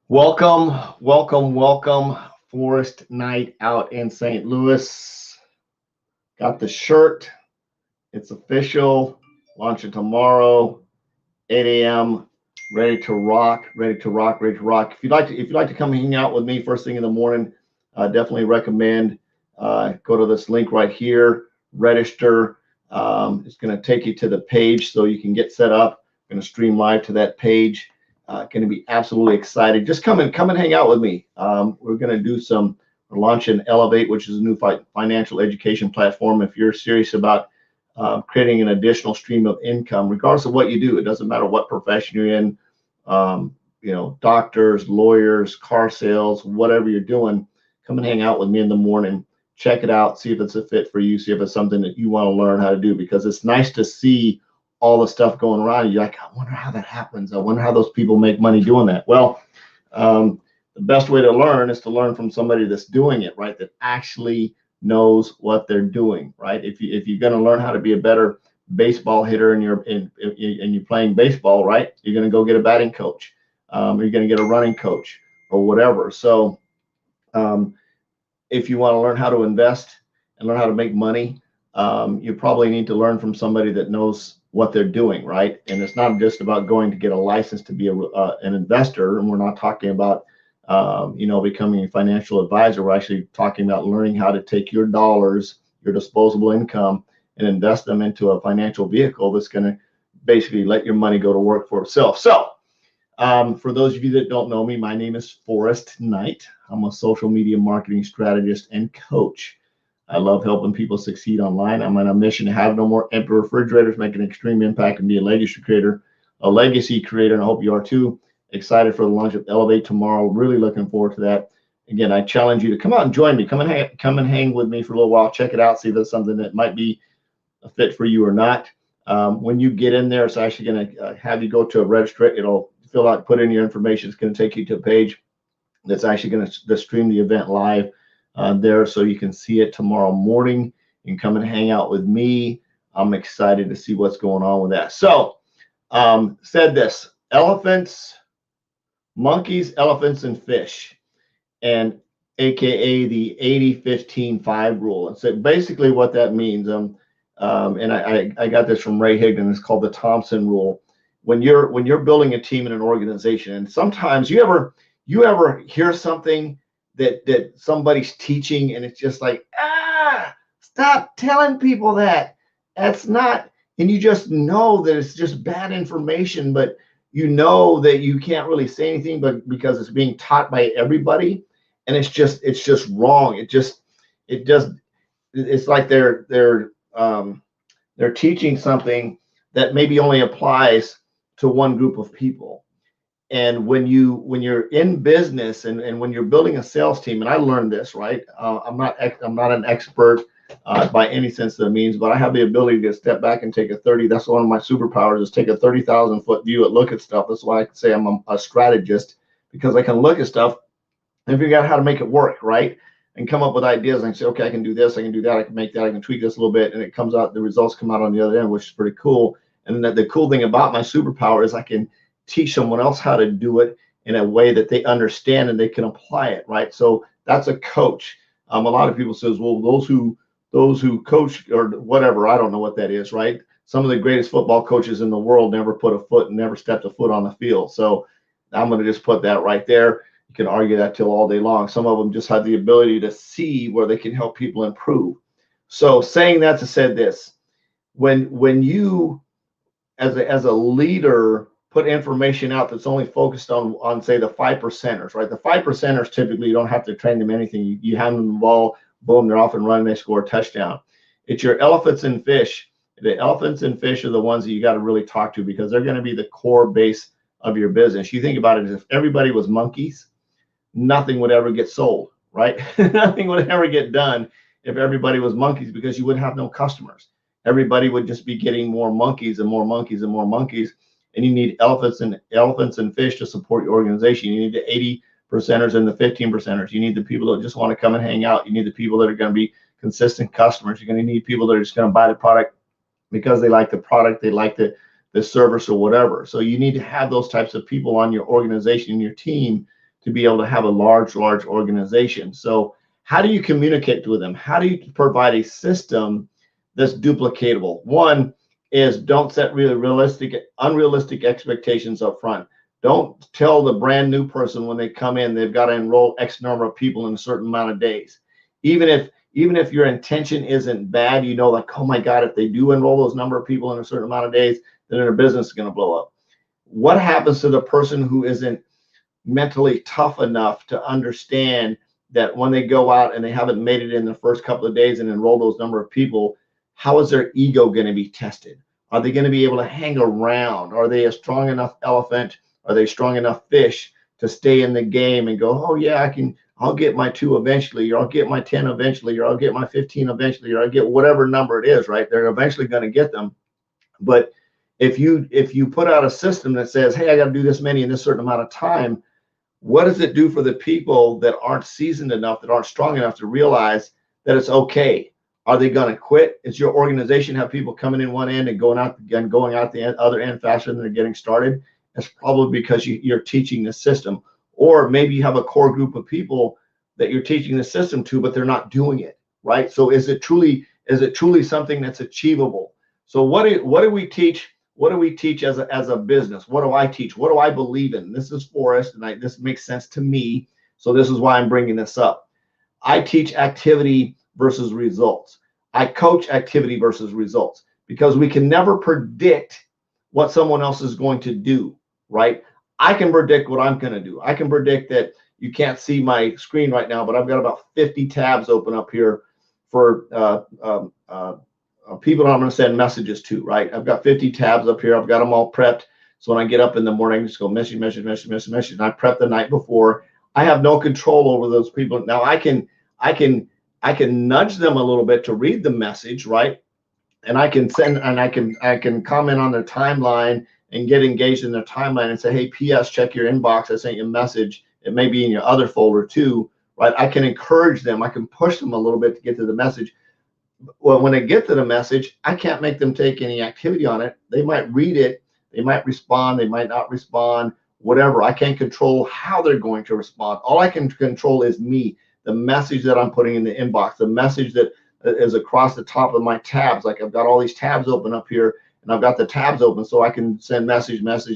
Welcome, welcome, welcome. Forest night out in St. Louis. Got the shirt. It's official. Launching tomorrow, 8 a.m. Ready to rock, ready to rock, ready to rock. If you'd like to come hang out with me first thing in the morning, definitely recommend go to this link right here, register. It's going to take you to the page so you can get set up. Going to stream live to that page. Going to be absolutely excited. Just come and hang out with me. We're going to do some launch and Elevate, which is a new financial education platform. If you're serious about creating an additional stream of income, regardless of what you do, it doesn't matter what profession you're in. Doctors, lawyers, car sales, whatever you're doing, come and hang out with me in the morning. Check it out, see if it's a fit for you, see if it's something that you want to learn how to do, because it's nice to see all the stuff going around. You're like, I wonder how that happens. I wonder how those people make money doing that. Well, the best way to learn is to learn from somebody that's doing it, right? That actually knows what they're doing, right? If you're going to learn how to be a better baseball hitter and you're playing baseball, right? You're going to go get a batting coach. You're going to get a running coach or whatever. So um, if you want to learn how to invest and learn how to make money, you probably need to learn from somebody that knows what they're doing, right? And it's not just about going to get a license to be an investor. And we're not talking about, becoming a financial advisor. We're actually talking about learning how to take your dollars, your disposable income, and invest them into a financial vehicle that's going to basically let your money go to work for itself. So, for those of you that don't know me, my name is Forrest Knight. I'm a social media marketing strategist and coach. I love helping people succeed online. I'm on a mission to have no more empty refrigerators, make an extreme impact, and be a legacy creator, and I hope you are too. Excited for the launch of Elevate tomorrow. Really looking forward to that. Again, I challenge you to come out and join me. Come and hang with me for a little while. Check it out. See if it's something that might be a fit for you or not. When you get in there, it's actually going to have you go to a register. It'll fill out, put in your information. It's going to take you to a page that's actually going to stream the event live there, so you can see it tomorrow morning. You can come and hang out with me. I'm excited to see what's going on with that. So, said this: monkeys, elephants, and fish, and AKA the 80-15-5 rule. And so basically what that means, and I got this from Ray Higdon. It's called the Thompson rule. When you're building a team in an organization, and sometimes you ever hear something that somebody's teaching, and it's just like, stop telling people that. That's not, and you just know that it's just bad information, but you know that you can't really say anything, but because it's being taught by everybody, and it's just wrong. It's like they're teaching something that maybe only applies to one group of people. And when you're in business, and when you're building a sales team, and I learned this, right? I'm not an expert by any sense of the means, but I have the ability to step back and take a 30. That's one of my superpowers, is take a 30,000-foot view and look at stuff. That's why I can say I'm a strategist, because I can look at stuff and figure out how to make it work, right? And come up with ideas and say, okay, I can do this, I can do that, I can make that, I can tweak this a little bit, and it comes out, the results come out on the other end, which is pretty cool. And the cool thing about my superpower is I can teach someone else how to do it in a way that they understand and they can apply it, right? So that's a coach. A lot of people says, well, those who coach or whatever, I don't know what that is, right? Some of the greatest football coaches in the world never stepped a foot on the field. So I'm going to just put that right there. You can argue that till all day long. Some of them just have the ability to see where they can help people improve. So saying that to say this, when you as a leader put information out that's only focused on say the 5%ers, right? The 5%ers, typically you don't have to train them anything. You hand them the ball, boom, they're off and running, they score a touchdown. It's your elephants and fish. The elephants and fish are the ones that you got to really talk to, because they're going to be the core base of your business. You think about it as if everybody was monkeys, nothing would ever get sold, right? Nothing would ever get done if everybody was monkeys, because you would have no customers. Everybody would just be getting more monkeys and more monkeys and more monkeys. And you need elephants and fish to support your organization. You need the 80%ers and the 15%ers. You need the people that just want to come and hang out. You need the people that are going to be consistent customers. You're going to need people that are just going to buy the product because they like the product, they like the service or whatever. So you need to have those types of people on your organization, your team, to be able to have a large organization. So how do you communicate with them? How do you provide a system that's duplicatable? One is don't set really unrealistic expectations up front. Don't tell the brand new person when they come in they've got to enroll X number of people in a certain amount of days. Even if your intention isn't bad, you know, like, oh my God, if they do enroll those number of people in a certain amount of days, then their business is going to blow up. What happens to the person who isn't mentally tough enough to understand that when they go out and they haven't made it in the first couple of days and enroll those number of people, how is their ego going to be tested? Are they going to be able to hang around? Are they a strong enough elephant? Are they strong enough fish to stay in the game and go, oh yeah, I'll get my 2 eventually, or I'll get my 10 eventually, or I'll get my 15 eventually, or I'll get whatever number it is, right? They're eventually going to get them. But if you put out a system that says, hey, I got to do this many in this certain amount of time, what does it do for the people that aren't seasoned enough, that aren't strong enough to realize that it's okay? Are they going to quit? Is your organization have people coming in one end and going out the other end faster than they're getting started? It's probably because you're teaching the system. Or maybe you have a core group of people that you're teaching the system to, but they're not doing it, right? So is it truly something that's achievable? So what do we teach? What do we teach as a business? What do I teach? What do I believe in? This is Forrest, and this makes sense to me. So this is why I'm bringing this up. I teach activity versus results. I coach activity versus results, because we can never predict what someone else is going to do, right? I can predict what I'm going to do. I can predict that you can't see my screen right now, but I've got about 50 tabs open up here for people I'm going to send messages to, right? I've got 50 tabs up here. I've got them all prepped. So when I get up in the morning, I just go message. And I prep the night before. I have no control over those people. Now I can nudge them a little bit to read the message, right? And I can send, and I can comment on their timeline and get engaged in their timeline and say, hey, PS, check your inbox. I sent you a message. It may be in your other folder too, right? I can encourage them. I can push them a little bit to get to the message. Well, when they get to the message, I can't make them take any activity on it. They might read it. They might respond. They might not respond, whatever. I can't control how they're going to respond. All I can control is me, the message that I'm putting in the inbox, the message that is across the top of my tabs. Like I've got all these tabs open up here, and I've got the tabs open so I can send message. And I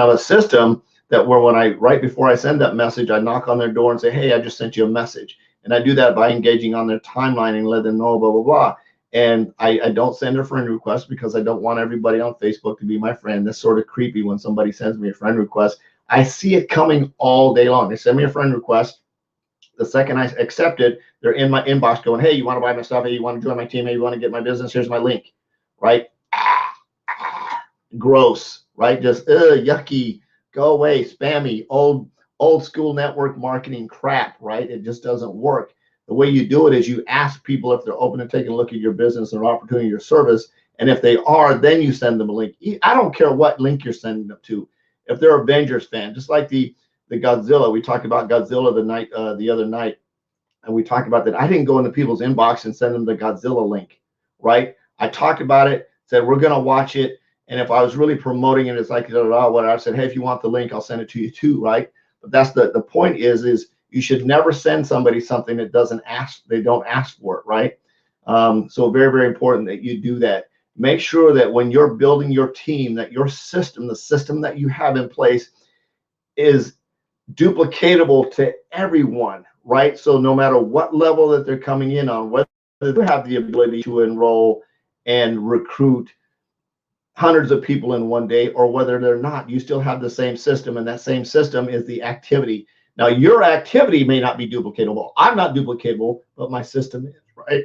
have a system that where right before I send that message, I knock on their door and say, hey, I just sent you a message. And I do that by engaging on their timeline and let them know, blah, blah, blah. And I don't send a friend request because I don't want everybody on Facebook to be my friend. That's sort of creepy when somebody sends me a friend request. I see it coming all day long. They send me a friend request. The second I accept it, they're in my inbox going, hey, you want to buy my stuff? Hey, you want to join my team? Hey, you want to get my business? Here's my link, right? Gross, right? Just yucky, go away, spammy, old school network marketing crap, right? It just doesn't work. The way you do it is you ask people if they're open to taking a look at your business or opportunity or service. And if they are, then you send them a link. I don't care what link you're sending them to. If they're a Avengers fan, just like the Godzilla, we talked about Godzilla the other night, and we talked about that. I didn't go into people's inbox and send them the Godzilla link, right? I talked about it, said we're going to watch it. And if I was really promoting it, it's like, whatever. I said, hey, if you want the link, I'll send it to you too, right? But that's the point is you should never send somebody something that they don't ask for it, right? So very, very important that you do that. Make sure that when you're building your team, that your system, the system that you have in place, is duplicatable to everyone, right? So no matter what level that they're coming in on, whether they have the ability to enroll and recruit hundreds of people in one day, or whether they're not, you still have the same system, and that same system is the activity. Now, your activity may not be duplicatable. I'm not duplicatable, but my system is, right?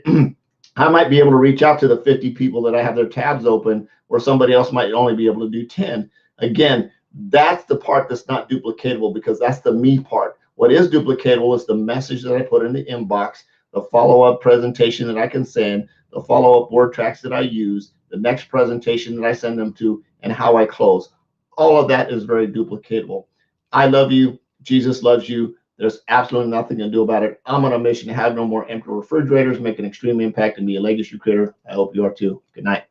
I might be able to reach out to the 50 people that I have their tabs open, where somebody else might only be able to do 10. Again, that's the part that's not duplicatable, because that's the me part. What is duplicatable is the message that I put in the inbox, the follow-up presentation that I can send, the follow-up word tracks that I use, the next presentation that I send them to, and how I close. All of that is very duplicatable. I love you. Jesus loves you. There's absolutely nothing to do about it. I'm on a mission to have no more empty refrigerators, make an extreme impact, and be a legacy creator. I hope you are too. Good night.